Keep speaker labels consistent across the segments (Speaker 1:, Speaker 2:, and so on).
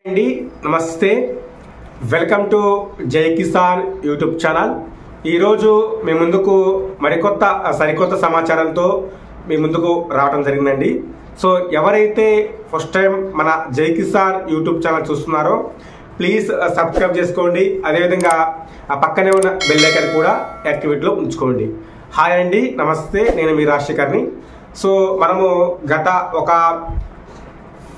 Speaker 1: అండి నమస్తే welcome to జై కిసాన్ యూట్యూబ్ ఛానల్। ఈరోజు మీ ముందుకు సరికొత్త సమాచారంతో మీ ముందుకు రావడం జరిగిందండి। సో ఎవరైతే ఫస్ట్ టైం మన జై కిసాన్ యూట్యూబ్ ఛానల్ చూస్తున్నారో ప్లీజ్ సబ్స్క్రైబ్ చేసుకోండి, అదేవిధంగా ఆ పక్కనే ఉన్న బెల్ ఐకాన్ కూడా యాక్టివేట్లో ఉంచుకోండి। హాయ్ అండి నమస్తే, నేను మీ రాజశేఖర్ని। సో మనము గత ఒక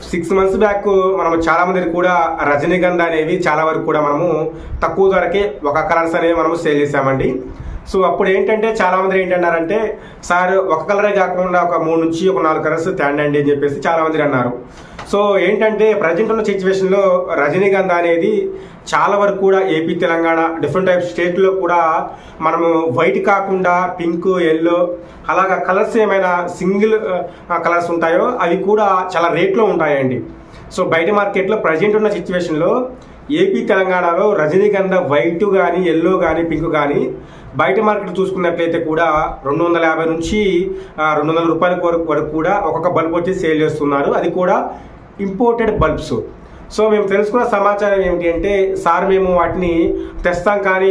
Speaker 1: 6 months బ్యాక్ మనం చాలా మంది కూడా రజనీగంధ అనేవి చాలా వరకు కూడా మనము తక్కువ ధరకే ఒక కలర్స్ అనేవి మనము సేల్ చేసామండి। సో అప్పుడు ఏంటంటే చాలా మంది ఏంటన్నారంటే, సార్ ఒక కలరే కాకుండా ఒక 3 నుంచి 4 కలర్స్ తేండి అని చెప్పేసి చాలా మంది అన్నారు। సో ఏంటంటే ప్రజెంట్ ఉన్న సిచ్యువేషన్లో రజనీగంధ అనేది చాలా వరకు కూడా ఏపీ, తెలంగాణ డిఫరెంట్ టైప్ స్టేట్లో కూడా మనము వైట్ కాకుండా పింక్, ఎల్లో అలాగా కలర్స్ ఏమైనా సింగిల్ కలర్స్ ఉంటాయో అవి కూడా చాలా రేట్లో ఉంటాయండి। సో బయట మార్కెట్లో ప్రజెంట్ ఉన్న సిచ్యువేషన్లో ఏపీ, తెలంగాణలో రజనీగంధ వైట్ కానీ, ఎల్లో కానీ, పింక్ కానీ బయట మార్కెట్ చూసుకున్నట్లయితే కూడా 250 నుంచి 200 రూపాయల వరకు కూడా ఒక్కొక్క బల్బ్ వచ్చి సేల్ చేస్తున్నారు, అది కూడా ఇంపోర్టెడ్ బల్బ్స్। సో మేము తెలుసుకున్న సమాచారం ఏమిటి అంటే, సార్ మేము వాటిని తెస్తాం కానీ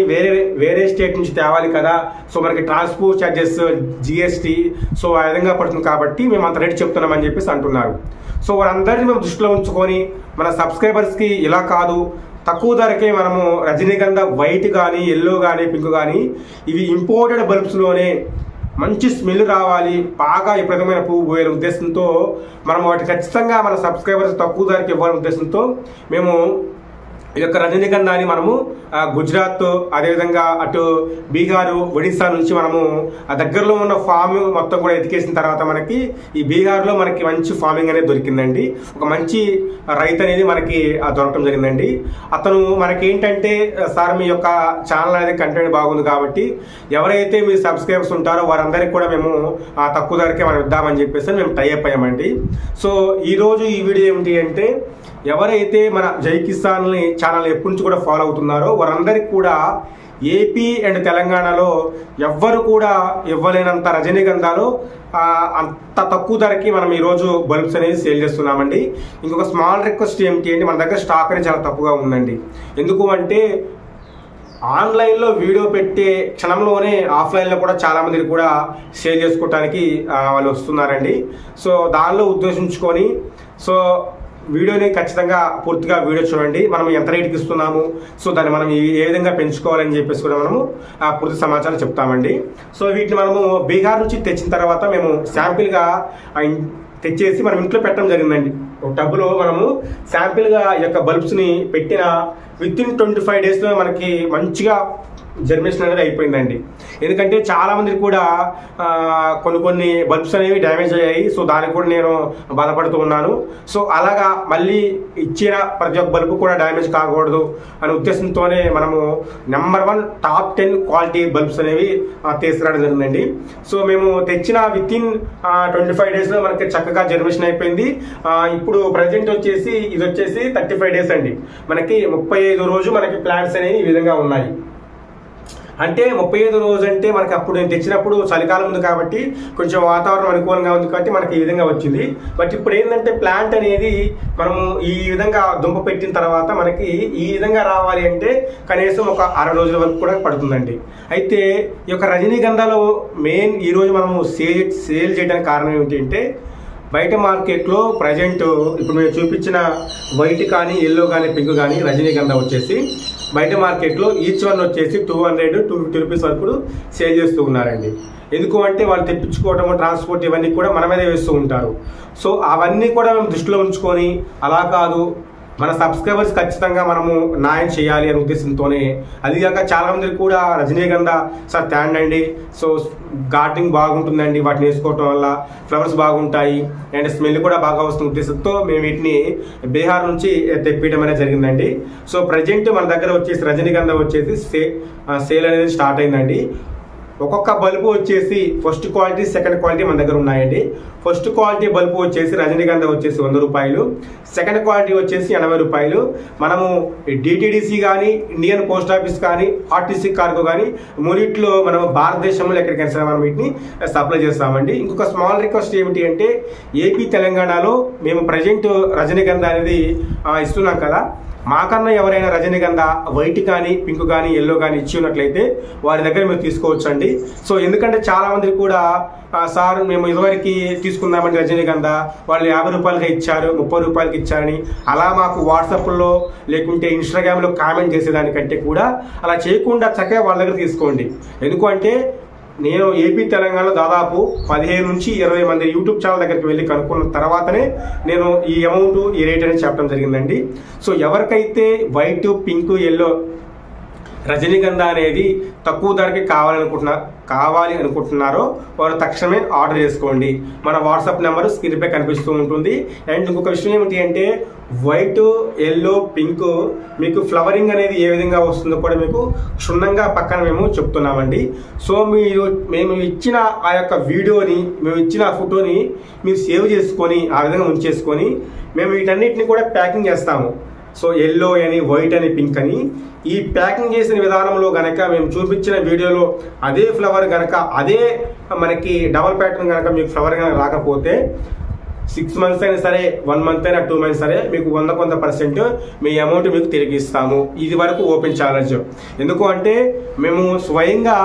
Speaker 1: వేరే స్టేట్ నుంచి తేవాలి కదా, సో మనకి ట్రాన్స్పోర్ట్ ఛార్జెస్, జిఎస్టీ సో ఆ విధంగా పడుతుంది కాబట్టి మేము అంత రేట్ చెప్తున్నామని చెప్పేసి అంటున్నారు। సో వారందరినీ మేము దృష్టిలో ఉంచుకొని మన సబ్స్క్రైబర్స్కి ఇలా కాదు, తక్కువ ధరకే మనము రజనీగంధ వైట్ కానీ, ఎల్లో కానీ, పింక్ కానీ ఇవి ఇంపోర్టెడ్ బల్బ్స్లోనే మంచి స్మెల్ రావాలి, బాగా విపరీతమైన పువ్వు పోయే ఉద్దేశంతో మనం వాటి ఖచ్చితంగా మన సబ్స్క్రైబర్స్ తక్కువ ధరకి ఇవ్వాలనే ఉద్దేశంతో మేము ఈ యొక్క రజనీగంధాన్ని మనము గుజరాత్, అదేవిధంగా అటు బీహారు, ఒడిశా నుంచి మనము ఆ దగ్గరలో ఉన్న ఫామ్ మొత్తం కూడా ఎతికేసిన తర్వాత మనకి ఈ బీహార్లో మనకి మంచి ఫార్మింగ్ అనేది దొరికిందండి। ఒక మంచి రైతు అనేది మనకి దొరకడం జరిగిందండి। అతను మనకి ఏంటంటే, సార్ మీ యొక్క ఛానల్ అనేది కంటెంట్ బాగుంది కాబట్టి ఎవరైతే మీ సబ్స్క్రైబర్స్ ఉంటారో వారందరికీ కూడా మేము తక్కువ ధరకే మనం ఇద్దామని చెప్పేసి మేము టైఅప్ అయ్యామండి। సో ఈరోజు ఈ వీడియో ఏమిటి అంటే, ఎవరైతే మన జై కిసాన్ ఛానల్ ఎప్పటి నుంచి కూడా ఫాలో అవుతున్నారో వారందరికీ కూడా ఏపీ అండ్ తెలంగాణలో ఎవ్వరు కూడా ఇవ్వలేనంత రజనీగంధాలో అంత తక్కువ ధరకి మనం ఈరోజు బల్బ్స్ అనేది సేల్ చేస్తున్నామండి। ఇంకొక స్మాల్ రిక్వెస్ట్ ఏమిటి అంటే, మన దగ్గర స్టాక్ అనేది చాలా తక్కువగా ఉందండి। ఎందుకు అంటే ఆన్లైన్లో వీడియో పెట్టే క్షణంలోనే ఆఫ్లైన్లో కూడా చాలా మంది కూడా సేల్ చేసుకోవడానికి వాళ్ళు వస్తున్నారండి। సో దానిలో ఉద్దేశించుకొని సో వీడియోని ఖచ్చితంగా పూర్తిగా వీడియో చూడండి, మనం ఎంత రేటుకి ఇస్తున్నాము, సో దాన్ని మనం ఏ విధంగా పెంచుకోవాలని చెప్పేసి కూడా మనము పూర్తి సమాచారం చెప్తామండి। సో వీటిని మనము బీహార్ నుంచి తెచ్చిన తర్వాత మేము శాంపిల్గా తెచ్చేసి మనం ఇంట్లో పెట్టడం జరిగిందండి। ఒక టబ్లో మనము శాంపిల్గా ఈ యొక్క బల్బ్స్ని పెట్టిన వితిన్ 25 daysలో మనకి మంచిగా జర్మినేషన్ అనేది అయిపోయిందండి। ఎందుకంటే చాలా మంది కూడా కొన్ని బల్బ్స్ అనేవి డ్యామేజ్ అయ్యాయి, సో దానికి కూడా నేను బాధపడుతూ ఉన్నాను। సో అలాగా మళ్ళీ ఇచ్చిన ప్రతి ఒక్క బల్బు కూడా డ్యామేజ్ కాకూడదు అనే ఉద్దేశంతోనే మనము నెంబర్ 1 టాప్ 10 క్వాలిటీ బల్బ్స్ అనేవి తీసుకురావడం జరిగిందండి। సో మేము తెచ్చిన వితిన్ 25 daysలో మనకి చక్కగా జర్మినేషన్ అయిపోయింది। ఇప్పుడు ప్రజెంట్ వచ్చేసి ఇది వచ్చేసి 35 days అండి, మనకి 35వ రోజు మనకి ప్లాంట్స్ అనేవి ఈ విధంగా ఉన్నాయి। అంటే 35వ రోజు అంటే మనకి అప్పుడు నేను తెచ్చినప్పుడు చలికాలం ఉంది కాబట్టి కొంచెం వాతావరణం అనుకూలంగా ఉంది కాబట్టి మనకి ఈ విధంగా వచ్చింది। బట్ ఇప్పుడు ఏంటంటే ప్లాంట్ అనేది మనము ఈ విధంగా దుంప పెట్టిన తర్వాత మనకి ఈ విధంగా రావాలి అంటే కనీసం ఒక 6 రోజుల వరకు కూడా పడుతుందండి। అయితే ఈ యొక్క రజనీగంధాలో మెయిన్ ఈరోజు మనము సేల్ చేయడానికి కారణం ఏమిటంటే, బయట మార్కెట్లో ప్రజెంట్ ఇప్పుడు మేము చూపించిన వైట్ కానీ, ఎల్లో కానీ, పింక్ కానీ రజనీగంధ వచ్చేసి బయట మార్కెట్లో ఈచ్ వన్ వచ్చేసి 200-250 రూపీస్ వరకు సేల్ చేస్తూ ఉన్నారండి। ఎందుకు అంటే వాళ్ళు తెప్పించుకోవడం, ట్రాన్స్పోర్ట్ ఇవన్నీ కూడా మన మీదే వేస్తూ ఉంటారు। సో అవన్నీ కూడా మేము దృష్టిలో ఉంచుకొని అలా కాదు, మన సబ్స్క్రైబర్స్ ఖచ్చితంగా మనము న్యాయం చేయాలి అనే ఉద్దేశంతోనే, అదిగాక చాలా మందికి కూడా రజనీగంధ సార్ తేండండి, సో గార్డెనింగ్ బాగుంటుందండి వాటిని వేసుకోవటం వల్ల, ఫ్లవర్స్ బాగుంటాయి అండ్ స్మెల్ కూడా బాగా వస్తున్న ఉద్దేశంతో మేము వీటిని బీహార్ నుంచి తెప్పించడం అనేది జరిగిందండి। సో ప్రజెంట్ మన దగ్గర వచ్చేసి రజనీగంధ వచ్చేసి సేల్ అనేది స్టార్ట్ అయిందండి। ఒక్కొక్క బల్బు వచ్చేసి ఫస్ట్ క్వాలిటీ సెకండ్ క్వాలిటీ మన దగ్గర ఉన్నాయండి. ఫస్ట్ క్వాలిటీ బల్బు వచ్చేసి రజనీగంధ వచ్చేసి 100 రూపాయలు, సెకండ్ క్వాలిటీ వచ్చేసి 80 రూపాయలు. మనము డిటిడిసి కానీ, ఇండియన్ పోస్ట్ ఆఫీస్ కానీ, ఆర్టీసీ కార్గో కానీ మూడిట్లో మనం భారతదేశంలో ఎక్కడికైనా సరే మనం వీటిని సప్లై చేస్తామండి. ఇంకొక స్మాల్ రిక్వెస్ట్ ఏమిటి అంటే ఏపీ తెలంగాణలో మేము ప్రజెంట్ రజనీగంధ అనేది ఇస్తున్నాం కదా, మాకన్నా ఎవరైనా రజనీగంధ వైట్ కానీ, పింక్ కానీ, ఎల్లో కానీ ఇచ్చి ఉన్నట్లయితే వారి దగ్గర మీరు తీసుకోవచ్చండి. సో ఎందుకంటే చాలా మందికి కూడా సార్ మేము ఇదివరకు తీసుకుందామంటే రజనీగంధ వాళ్ళు 50 రూపాయలకి ఇచ్చారు, 30 రూపాయలకి ఇచ్చారని అలా మాకు వాట్సాప్లో లేకుంటే ఇన్స్టాగ్రామ్లో కామెంట్ చేసేదానికంటే కూడా అలా చేయకుండా చక్కగా వాళ్ళ దగ్గర తీసుకోండి. ఎందుకంటే నేను ఏపీ తెలంగాణలో దాదాపు 15 నుంచి 20 మంది యూట్యూబ్ ఛానల్ దగ్గరికి వెళ్ళి కనుక్కున్న తర్వాతనే నేను ఈ అమౌంట్, ఈ రేట్ అనేది చెప్పడం జరిగిందండి. సో ఎవరికైతే వైట్, పింక్, ఎల్లో రజనీగంధ అనేది తక్కువ ధరకి కావాలి అనుకుంటున్నారో వారు తక్షణమే ఆర్డర్ చేసుకోండి. మన వాట్సాప్ నెంబర్ స్క్రీన్ పై కనిపిస్తూ ఉంటుంది. అండ్ ఇంకొక విషయం ఏమిటి అంటే వైట్, ఎల్లో, పింక్ మీకు ఫ్లవరింగ్ అనేది ఏ విధంగా వస్తుందో కూడా మీకు క్షుణ్ణంగా పక్కన మేము చెప్తున్నామండి. సో మేము ఇచ్చిన ఆ యొక్క వీడియోని, మేము ఇచ్చిన ఫోటోని మీరు సేవ్ చేసుకొని ఆ విధంగా ఉంచేసుకొని మేము వీటన్నిటిని కూడా ప్యాకింగ్ చేస్తాము. సో ఎల్లో అని, వైట్ అని, పింక్ అని ఈ ప్యాకింగ్ చేసిన విధానంలో గనక మేము చూపించిన వీడియోలో అదే ఫ్లవర్ గనక, అదే మనకి డబల్ ప్యాటర్న్ గనక మీకు ఫ్లవర్ కనుక రాకపోతే 6 months అయినా సరే, 1 month అయినా, 2 months సరే మీకు 100% మీ అమౌంట్ మీకు తిరిగి ఇస్తాము. ఇది వరకు ఓపెన్ ఛాలెంజ్. ఎందుకు అంటే మేము స్వయంగా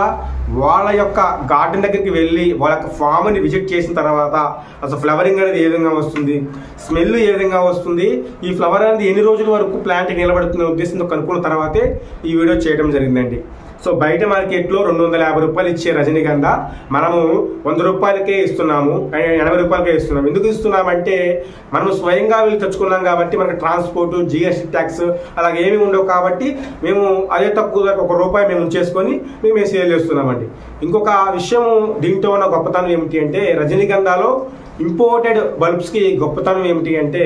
Speaker 1: వాళ్ళ యొక్క గార్డెన్ దగ్గరికి వెళ్ళి వాళ్ళ యొక్క ఫామ్ని విజిట్ చేసిన తర్వాత అసలు ఫ్లవరింగ్ అనేది ఏ విధంగా వస్తుంది, స్మెల్ ఏ విధంగా వస్తుంది, ఈ ఫ్లవర్ అనేది ఎన్ని రోజుల వరకు ప్లాంట్ నిలబడుతున్న ఉద్దేశంతో కనుక్కున్న తర్వాతే ఈ వీడియో చేయడం జరిగిందండి. సో బయట మార్కెట్లో 250 రూపాయలు ఇచ్చే రజనీగంధ మనము 100 రూపాయలకే ఇస్తున్నాము, 80 రూపాయలకే ఇస్తున్నాము. ఎందుకు ఇస్తున్నామంటే మనం స్వయంగా వీళ్ళు తెచ్చుకున్నాం కాబట్టి మనకి ట్రాన్స్పోర్ట్, జిఎస్టీ ట్యాక్స్ అలాగే ఏమి ఉండవు కాబట్టి మేము అదే తక్కువ ₹1 మేము ఉంచేసుకొని మేము సేల్ చేస్తున్నామండి. ఇంకొక విషయం దీంట్లో ఉన్న గొప్పతనం ఏమిటి అంటే రజనీగంధలో ఇంపోర్టెడ్ బల్బ్స్కి గొప్పతనం ఏమిటి అంటే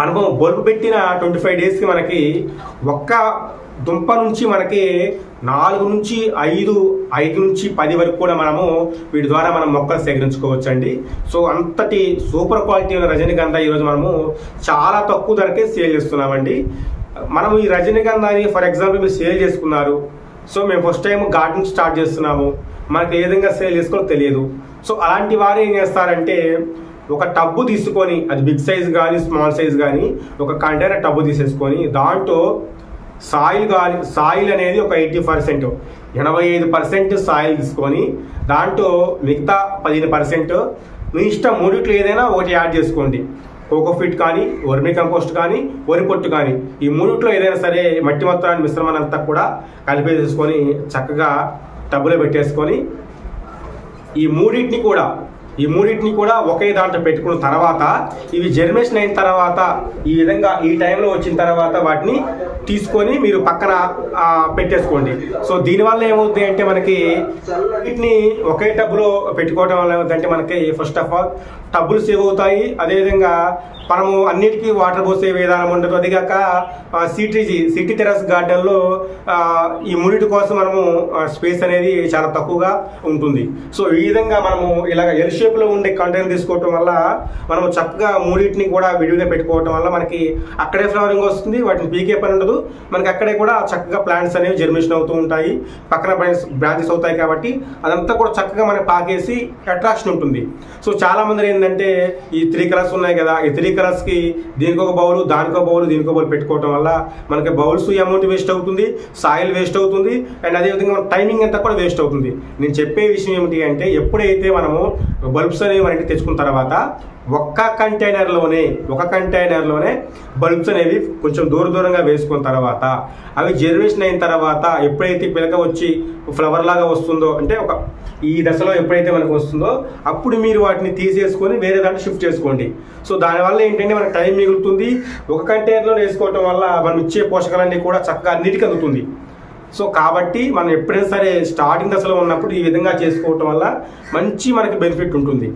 Speaker 1: మనము బల్బు పెట్టిన 25 డేస్కి మనకి ఒక్క దుంప నుంచి మనకి 4 నుంచి 5 నుంచి 10 వరకు కూడా మనము వీటి ద్వారా మనం మొక్కలు సేకరించుకోవచ్చండి. సో అంతటి సూపర్ క్వాలిటీ ఉన్న రజనీగంధ ఈరోజు మనము చాలా తక్కువ ధరకే సేల్ చేస్తున్నామండి. మనము ఈ రజనీగంధాని ఫర్ ఎగ్జాంపుల్ మీరు సేల్ చేసుకున్నారు. సో మేము ఫస్ట్ టైం గార్డెన్ స్టార్ట్ చేస్తున్నాము, మనకి ఏ విధంగా సేల్ చేసుకోవాలో తెలియదు. సో అలాంటి వారు ఏం చేస్తారంటే ఒక టబ్బు తీసుకొని, అది బిగ్ సైజ్ కానీ స్మాల్ సైజ్ కానీ ఒక కంటైనర్ టబ్బు తీసేసుకొని దాంట్లో సాయిల్ అనేది ఒక 80%, 85% సాయిల్ తీసుకొని దాంట్లో మిగతా 15% మీ ఇష్టం మూడిట్లో ఏదైనా ఒకటి యాడ్ చేసుకోండి. కోకోఫిట్ కానీ, వర్మీ కంపోస్ట్ కానీ, వరి పొట్టు కానీ ఈ మూడిట్లో ఏదైనా సరే మట్టి మొత్తాన్ని మిశ్రమాన్ని అంతా కూడా కలిపేసేసుకొని చక్కగా టబ్బులో పెట్టేసుకొని ఈ మూడింటిని కూడా ఒకే దాంట్లో పెట్టుకున్న తర్వాత ఇవి జర్మినేషన్ అయిన తర్వాత ఈ విధంగా ఈ టైంలో వచ్చిన తర్వాత వాటిని తీసుకొని మీరు పక్కన పెట్టేసుకోండి. సో దీనివల్ల ఏమవుతుంది అంటే మనకి వీటిని ఒకే టబ్లో పెట్టుకోవడం వల్ల ఏమవుతుందంటే మనకి ఫస్ట్ ఆఫ్ ఆల్ టబ్బులు సేవ్ అవుతాయి. అదేవిధంగా మనము అన్నిటికీ వాటర్ పోసే విధానం ఉండదు. అదిగాక సిటీ టెర్రస్ గార్డెన్లో ఈ మూడింటి కోసం మనము స్పేస్ అనేది చాలా తక్కువగా ఉంటుంది. సో ఈ విధంగా మనము ఇలాగ ఎల్ షేప్లో ఉండే కంటైనర్ తీసుకోవటం వల్ల మనము చక్కగా మూడింటిని కూడా విడివిగా పెట్టుకోవటం వల్ల మనకి అక్కడే ఫ్లవరింగ్ వస్తుంది, వాటిని పీకే పని ఉండదు, మనకి అక్కడే కూడా చక్కగా ప్లాంట్స్ అనేవి జర్మినేషన్ అవుతూ ఉంటాయి, పక్కన బ్రాంచెస్ అవుతాయి కాబట్టి అదంతా కూడా చక్కగా మనకి పాకేసి అట్రాక్షన్ ఉంటుంది. సో చాలా మంది ఏంటంటే ఈ 3 కలర్స్ ఉన్నాయి కదా, ఈ 3 కలర్స్కి దీనికి ఒక బౌల్, దానికో బౌల్, దీనికో బౌల్ పెట్టుకోవడం వల్ల మనకి బౌల్స్ అమౌంట్ వేస్ట్ అవుతుంది, సాయిల్ వేస్ట్ అవుతుంది, అండ్ అదేవిధంగా మన టైమింగ్ అంతా కూడా వేస్ట్ అవుతుంది. నేను చెప్పే విషయం ఏమిటి అంటే ఎప్పుడైతే మనము బల్బ్స్ అనేవి మన ఇంటికి తెచ్చుకున్న తర్వాత ఒక కంటైనర్లోనే బల్బ్స్ అనేవి కొంచెం దూరంగా వేసుకున్న తర్వాత అవి జర్మినేషన్ అయిన తర్వాత ఎప్పుడైతే పిలక వచ్చి ఫ్లవర్ లాగా వస్తుందో అంటే ఒక ఈ దశలో ఎప్పుడైతే మనకు వస్తుందో అప్పుడు మీరు వాటిని తీసేసుకొని వేరే దాంట్లో షిఫ్ట్ చేసుకోండి. సో దానివల్ల ఏంటంటే మనకు టైం మిగులుతుంది. ఒక కంటైనర్లో వేసుకోవటం వల్ల మనం ఇచ్చే పోషకాలన్నీ కూడా చక్కగా అన్నిటికీ అందుతుంది. సో కాబట్టి మనం ఎప్పుడైనా సరే స్టార్టింగ్ దశలో ఉన్నప్పుడు ఈ విధంగా చేసుకోవటం వల్ల మంచి మనకి బెనిఫిట్ ఉంటుంది.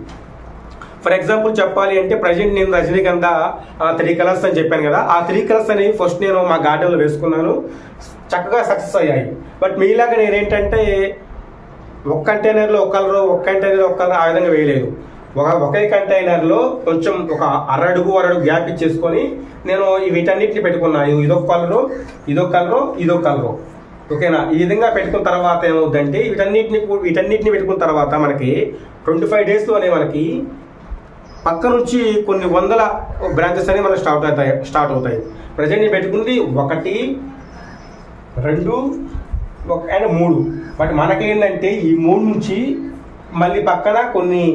Speaker 1: ఫర్ ఎగ్జాంపుల్ చెప్పాలి అంటే ప్రజెంట్ నేను రజనీగంధ 3 కలర్స్ అని చెప్పాను కదా, ఆ 3 కలర్స్ అనేవి ఫస్ట్ నేను మా గార్డెన్లో వేసుకున్నాను, చక్కగా సక్సెస్ అయ్యాయి. బట్ మీలాగా నేనేంటంటే ఒక కంటైనర్లో ఒక కలరు, ఒక కంటైనర్ ఒక కలర్, ఆ విధంగా వేయలేదు. ఒకే కంటైనర్లో కొంచెం ఒక అరడుగు గ్యాప్ ఇచ్చేసుకొని నేను వీటన్నిటిని పెట్టుకున్నాను. ఇదొక కలరు, ఇదొక కలరు, ఇదొక కలరు. ఓకేనా? ఈ విధంగా పెట్టుకున్న తర్వాత ఏమవుతుందంటే వీటన్నిటిని పెట్టుకున్న తర్వాత మనకి 25 డేస్లోనే మనకి పక్క నుంచి కొన్ని వందల బ్రాంచెస్ అనేవి మనకు స్టార్ట్ అవుతాయి. ప్రజెంట్ నేను పెట్టుకుంది 1, 2 అండ్ 3. బట్ మనకేంటంటే ఈ 3 నుంచి మళ్ళీ పక్కన కొన్ని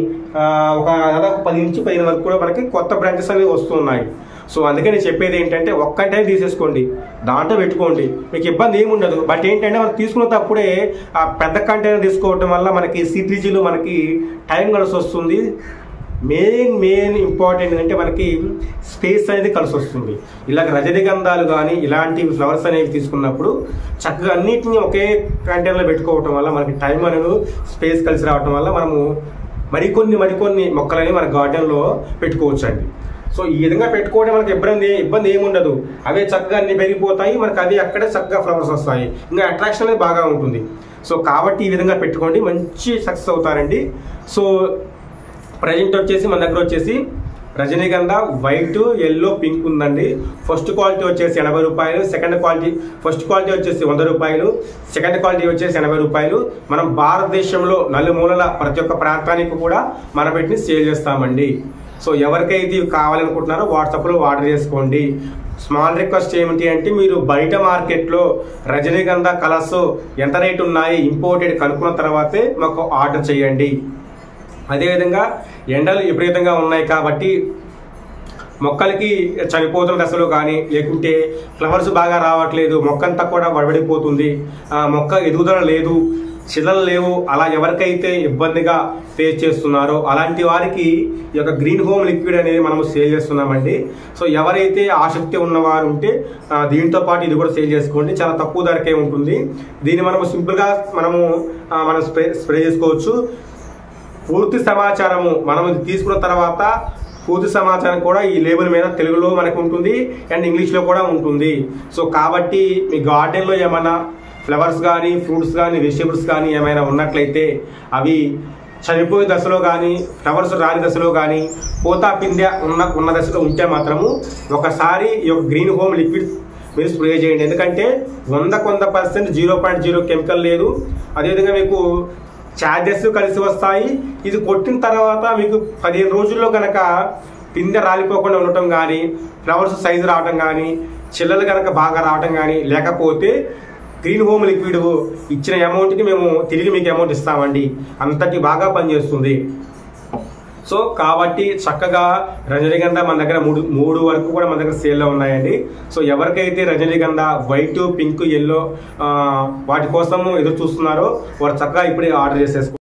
Speaker 1: దాదాపు 10 నుంచి 15 వరకు కూడా మనకి కొత్త బ్రాంచెస్ అనేవి వస్తున్నాయి. సో అందుకే నేను చెప్పేది ఏంటంటే ఒక్కటే తీసేసుకోండి, దాంట్లో పెట్టుకోండి, మీకు ఇబ్బంది ఏమి ఉండదు. బట్ ఏంటంటే మనం తీసుకున్నప్పుడే ఆ పెద్ద కంటైనర్ తీసుకోవడం వల్ల మనకి C3Gలో మనకి టైం కలిసి వస్తుంది. మెయిన్ ఇంపార్టెంట్ అంటే మనకి స్పేస్ అనేది కలిసి వస్తుంది. ఇలాగ రజనీగంధాలు కానీ ఇలాంటి ఫ్లవర్స్ అనేవి తీసుకున్నప్పుడు చక్కగా అన్నిటిని ఒకే కంటైనర్లో పెట్టుకోవటం వల్ల మనకి టైం అనేది స్పేస్ కలిసి రావటం వల్ల మనము మరికొన్ని మొక్కలని మన గార్డెన్లో పెట్టుకోవచ్చు అండి. సో ఈ విధంగా పెట్టుకోవడం మనకి ఇబ్బంది ఏముండదు. అవే చక్కగా అన్ని పెరిగిపోతాయి, మనకి అవి అక్కడే చక్కగా ఫ్లవర్స్ వస్తాయి, ఇంకా అట్రాక్షన్ అనేది బాగా ఉంటుంది. సో కాబట్టి ఈ విధంగా పెట్టుకోండి, మంచి సక్సెస్ అవుతారండి. సో ప్రజెంట్ వచ్చేసి మన దగ్గర వచ్చేసి రజనీగంధ వైట్, ఎల్లో, పింక్ ఉందండి. ఫస్ట్ క్వాలిటీ వచ్చేసి 80 రూపాయలు, ఫస్ట్ క్వాలిటీ వచ్చేసి 100 రూపాయలు, సెకండ్ క్వాలిటీ వచ్చేసి 80 రూపాయలు. మనం భారతదేశంలో నలుమూలల ప్రతి ఒక్క ప్రాంతానికి కూడా మన వీటిని సేల్ చేస్తామండి. సో ఎవరికైతే ఇవి కావాలనుకుంటున్నారో వాట్సాప్లో ఆర్డర్ చేసుకోండి. స్మాల్ రిక్వెస్ట్ ఏమిటి అంటే మీరు బయట మార్కెట్లో రజనీగంధ కలర్స్ ఎంత రేటు ఉన్నాయి ఇంపోర్టెడ్ కనుక్కున్న తర్వాతే మాకు ఆర్డర్ చేయండి. అదేవిధంగా ఎండలు విపరీతంగా ఉన్నాయి కాబట్టి మొక్కలకి చనిపోతున్న దశలో కానీ లేకుంటే ఫ్లవర్స్ బాగా రావట్లేదు, మొక్కంతా కూడా వడబడిపోతుంది, మొక్క ఎదుగుదల లేదు, చిల్లలు లేవు, అలా ఎవరికైతే ఇబ్బందిగా ఫేస్ చేస్తున్నారో అలాంటి వారికి ఈ యొక్క గ్రీన్ హోమ్ లిక్విడ్ అనేది మనము సేల్ చేస్తున్నామండి. సో ఎవరైతే ఆసక్తి ఉన్నవారు ఉంటే దీంతో పాటు ఇది కూడా సేల్ చేసుకోండి, చాలా తక్కువ ధరకే ఉంటుంది. దీన్ని మనము సింపుల్గా మనం స్ప్రే చేసుకోవచ్చు. పూర్తి సమాచారము మనం తీసుకున్న తర్వాత పూర్తి సమాచారం కూడా ఈ లేబుల్ మీద తెలుగులో మనకు ఉంటుంది అండ్ ఇంగ్లీష్లో కూడా ఉంటుంది. సో కాబట్టి మీ గార్డెన్లో ఏమైనా ఫ్లవర్స్ కానీ ఫ్రూట్స్ కానీ వెజిటేబుల్స్ కానీ ఏమైనా ఉన్నట్లయితే అవి చనిపోయే దశలో కానీ ఫ్లవర్స్ రాని దశలో కానీ పోతా పిందె ఉన్న దశలో ఉంటే మాత్రము ఒకసారి ఈ యొక్క గ్రీన్ హోమ్ లిక్విడ్ మీరు స్ప్రే చేయండి. ఎందుకంటే 100% 0.0 కెమికల్ లేదు. అదేవిధంగా మీకు ఛార్జెస్ కలిసి వస్తాయి. ఇది కొట్టిన తర్వాత మీకు 15 రోజుల్లో కనుక పిందె రాలిపోకుండా ఉండటం కానీ, ఫ్లవర్స్ సైజు రావటం కానీ, చిల్లలు కనుక బాగా రావటం కానీ లేకపోతే గ్రీన్ హోమ్ లిక్విడ్ ఇచ్చిన అమౌంట్కి మేము తిరిగి మీకు అమౌంట్ ఇస్తామండి. అంతటి బాగా పనిచేస్తుంది. సో కాబట్టి చక్కగా రజనీగంధ మన దగ్గర మూడు వరకు కూడా మన దగ్గర సేల్లో ఉన్నాయండి. సో ఎవరికైతే రజనీగంధ వైట్, పింక్, ఎల్లో వాటి కోసము ఎదురు చూస్తున్నారో వారు చక్కగా ఇప్పుడే ఆర్డర్ చేసేసుకోండి.